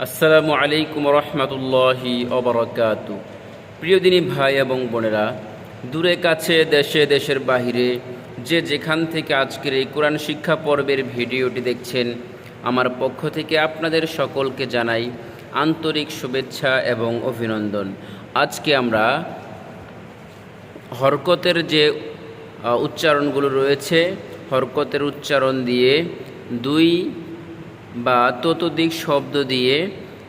আসসালামু আলাইকুম রহমতুল্লাহি অবরাকাতু। প্রিয় দিনী ভাই এবং বোনেরা, দূরে কাছে, দেশে দেশের বাহিরে যে যেখান থেকে আজকের এই কোরআন শিক্ষা পর্বের ভিডিওটি দেখছেন, আমার পক্ষ থেকে আপনাদের সকলকে জানাই আন্তরিক শুভেচ্ছা এবং অভিনন্দন। আজকে আমরা হরকতের যে উচ্চারণগুলো রয়েছে, হরকতের উচ্চারণ দিয়ে দুই বা ততোধিক শব্দ দিয়ে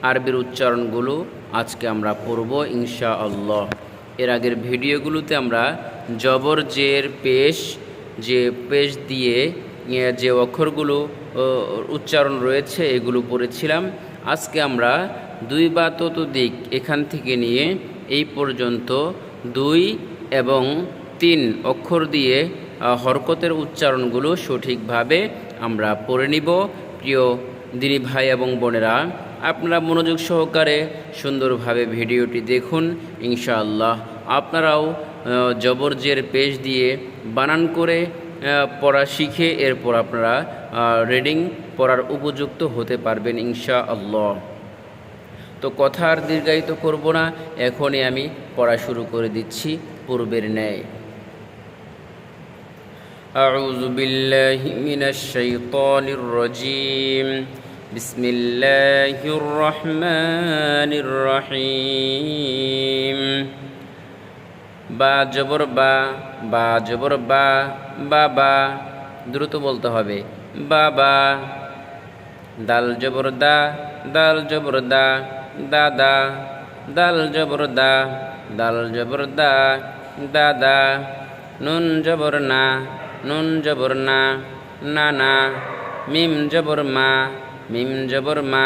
আরবির উচ্চারণগুলো আজকে আমরা পড়ব ইনশাআল্লাহ। এর আগের ভিডিওগুলোতে আমরা জবর জের পেশ, যে পেশ দিয়ে যে অক্ষরগুলো উচ্চারণ রয়েছে এগুলো পড়েছিলাম। আজকে আমরা দুই বা ততোধিক এখান থেকে নিয়ে এই পর্যন্ত দুই এবং তিন অক্ষর দিয়ে হরকতের উচ্চারণগুলো সঠিকভাবে আমরা পড়ে নিব। প্রিয় দিনী ভাই এবং বোনেরা, আপনারা মনোযোগ সহকারে সুন্দরভাবে ভিডিওটি দেখুন। ইনশাআল্লাহ আপনারাও জবরজের পেশ দিয়ে বানান করে পড়া শিখে এরপর আপনারা রিডিং পড়ার উপযুক্ত হতে পারবেন ইনশাআল্লাহ। তো কথা আর দীর্ঘায়িত করব না, এখনই আমি পড়া শুরু করে দিচ্ছি পূর্বের ন্যায়। أعوذ بالله من الشيطان الرجيم بسم الله الرحمن الرحيم বা জবর বা, বা জবর বা, বাবা, দ্রুত বলতে হবে বাবা। দাল জবর দা, দাল জবর দা, দাদা। দাল জবর দা, দাল জবর দা, দাদা। নুন জবর না, নুন জবর না, নানা। মিম জবর মা, মিম জবর মা,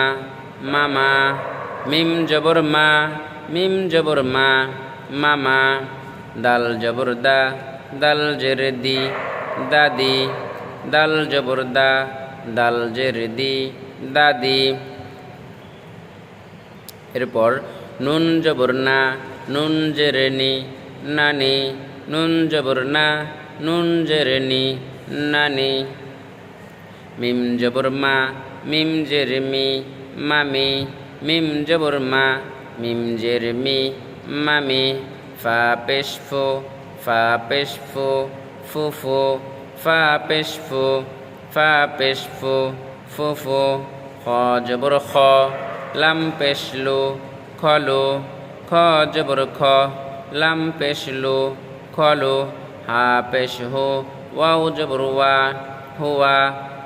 মামা। মিম জবর মা, মিম জবর মা, মামা। দাল জবর দা, দাল জের দি, দাদি। দাল জবর দা, দাল জের দি, দাদি। এরপর নুন জবর না, নুন জের নি, নানি। নুন জবর না, নুন জের নি, নানি। মিম জবর মা, মিম জের মি, মামি। মিম জবর মা, মিম জের মি, মামি। ফা পেশ ফো, ফা পেশ ফো, ফুফো। ফা পেশ ফো, ফা পেশ ফো, ফুফো। খ জবর খ, লাম পেশ লো, খলো। খ জবর খ, লাম পেশ লো, খলো। হা পেশ হো, ওয়াও জবর ওয়া, হুয়া।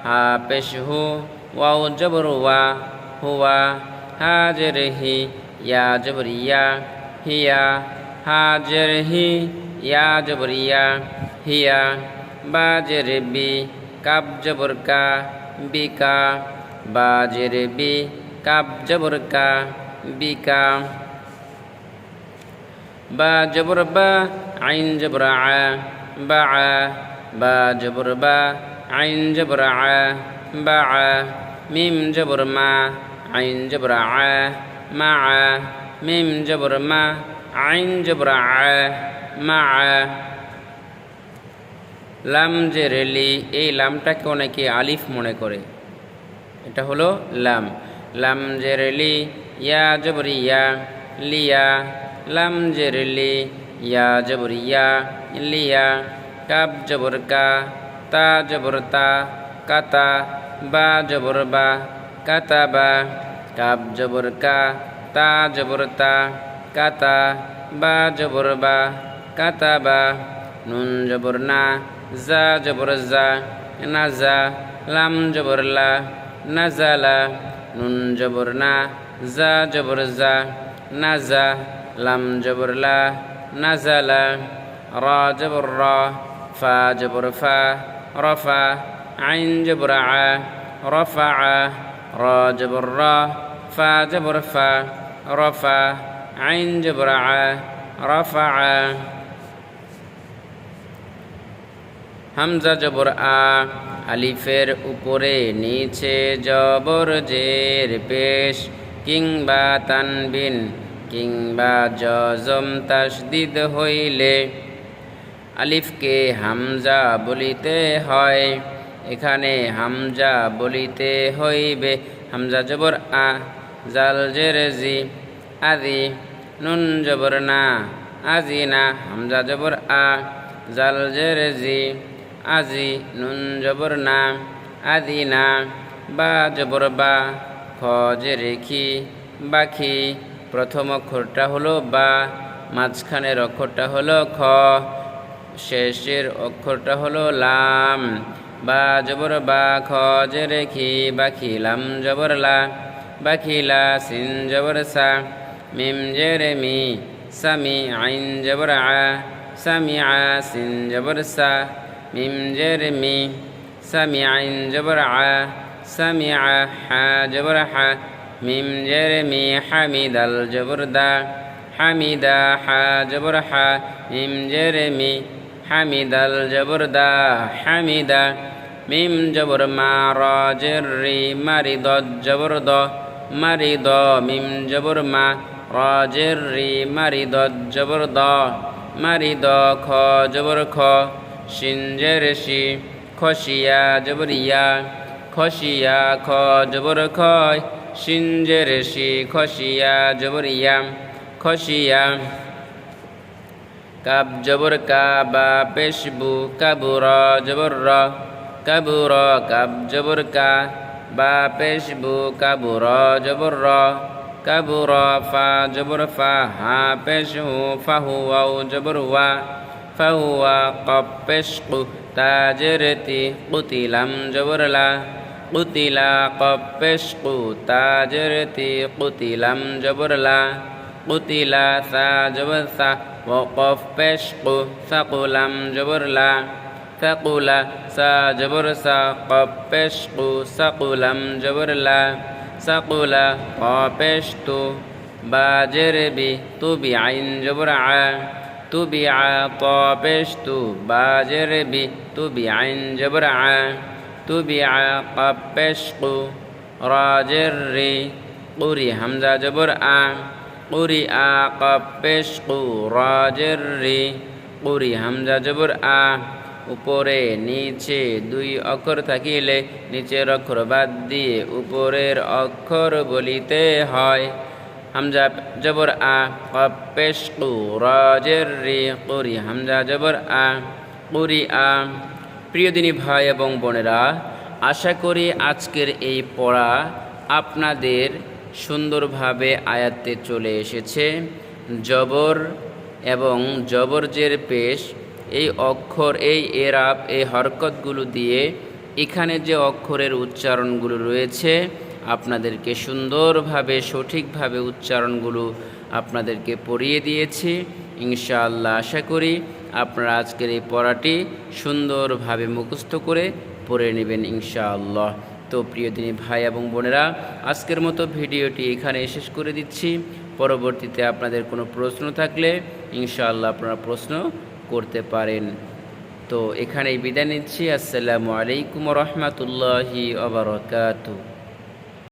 হা পেশ হো, ওয়াও জবর ওয়া, হুয়া। হা জের হি, ইয়া জবর ইয়া, হিয়া। হা জের হি, ইয়া জবর ইয়া, হিয়া। বা জের বি, কাব জবর কা, বিকা। বা জের বি, কাব জবর কা, বিকা। বা জবর বা, আইন জবর আ, বা। বা জবর বা, আইন জবর আ, বা। মিম জবর মা, আইন জবর আ, মা। মিম জবর মা, আইন জবর আ, মা। লাম জের লি, এই লামটাকে অনেকে আলিফ মনে করে, এটা হলো লাম। লাম জের লি, ইয়া জবর ইয়া, লিয়া। লাম জের লি, ইয়া জবর ইয়া, লিয়া। কাব জবর কা, তা জবর তা, কাতা। বা জবর বা, কাতা বা। কাব জবর কা, তা জবর তা, কাতা। বা জবর বা, কাতা বা। নুন জবর না, জা জবর জা, নাজা। লাম জবর লা, নাজালা। নুন জবর না, জা জবর জা, নাজা। লাম জবর লা, নাজালা। রা জবর রা, ফা জবর ফা, রফা। আইন জবর আ, রফা। রা জবর রা, ফা জবর ফা, রফা। আইন জবর আ, রফা। হামজা জবর আ, আলিফের উপরে নিচে জবর জের পেশ, কিংবা তানবিন কিংবা জজম তাসদিদ হইলে আলিফকে হামজা বলিতে হয়। এখানে হামজা বলিতে হইবে। হামজা জবর আ, জাল জের জি আদি নুন জবর না আজিনা হামজা জবর আ জাল জের জি আজি নুন জবর না আদিনা বা জবর বা খ জেরে খি বাখি প্রথম অক্ষরটা হলো বা মাঝখানের অক্ষরটা হলো খ শেষের অক্ষরটা হলো লাম বা জবর বা খ জেরে খি বাখি লাম জবর লা বাখিলা সিন জবর সা মিম জেরে মি সামি আইন জবর আ সামি আ সিন জবর সা মিম জেরে মি সামি আইন জবর আ সামি আ হা জবর হা মিম জেরে মি হামিদাল জবর দা হামিদা হা জবর হা মিম জেরে মি হামিদাল জবর দা হামিদা মিম জবর মা র জের রি মারিদ জবর দ মারিদ মিম জবর মা র জের রি মারিদ জবর দ মারিদ খ জবর খ শিন জের শি খসিয়া জবর ইয়া খসিয়া খ জবর খয় শিন জের শি খসিয়া জবর ইয়া খসিয়া কাব জবর কা বা পেশবু কাবুর জবর র কাবুর কাব জবর কা বা পেশবু কাবুর জবর র কাবুর ফা জবর ফা হা পেশহু ফাহু ওয়াও জবর ওয়া ফাহুয়া কব পেশকু তাজরতি কুতিলাম জবর লা কুতিলা কব পেশকু তাজরতি কুতিলাম জবর লা কুতিলা সা জবর সা ওয়াকফ পেশকু সাকুলাম জবর লা সাকুলা সা জবর সা কব পেশকু সাকুলাম জবর লা সাকুলা ক পেশতু বা জেরবি তুবি আইন জবর আ তুবি আ ক পেশতু বা জেরবি তুবি আইন জবর আ তুবি আ কব পেশকু রা জের রি কুরি হামজা জবর আ কুরি আ কব পেশকু রা জের রি কুরি হামজা জবর আ উপরে নিচে দুই অক্ষর থাকিলে নিচের অক্ষর বাদ দিয়ে উপরের অক্ষর বলিতে হয় হামজা জবর আ কব পেশকু রা জের রি কুরি হামজা জবর আ কুরি আ প্রিয় দিনী ভাই এবং বোনেরা, আশা করি আজকের এই পড়া আপনাদের সুন্দরভাবে আয়াত্তে চলে এসেছে। জবর এবং জবরজের পেশ এই অক্ষর, এই এরাব, এই হরকতগুলো দিয়ে এখানে যে অক্ষরের উচ্চারণগুলো রয়েছে আপনাদেরকে সুন্দরভাবে সঠিকভাবে উচ্চারণগুলো আপনাদেরকে পড়িয়ে দিয়েছি। ইনশাআল্লাহ আশা করি আপনারা আজকের এই পড়াটি সুন্দরভাবে মুখস্থ করে পড়ে নেবেন ইনশাআল্লাহ। তো প্রিয় দিনী ভাই এবং বোনেরা, আজকের মতো ভিডিওটি এখানে শেষ করে দিচ্ছি। পরবর্তীতে আপনাদের কোনো প্রশ্ন থাকলে ইনশাআল্লাহ আপনারা প্রশ্ন করতে পারেন। তো এখানেই বিদায় নিচ্ছি। আসসালামু আলাইকুম ওয়া রাহমাতুল্লাহি ওয়া বারাকাতুহু।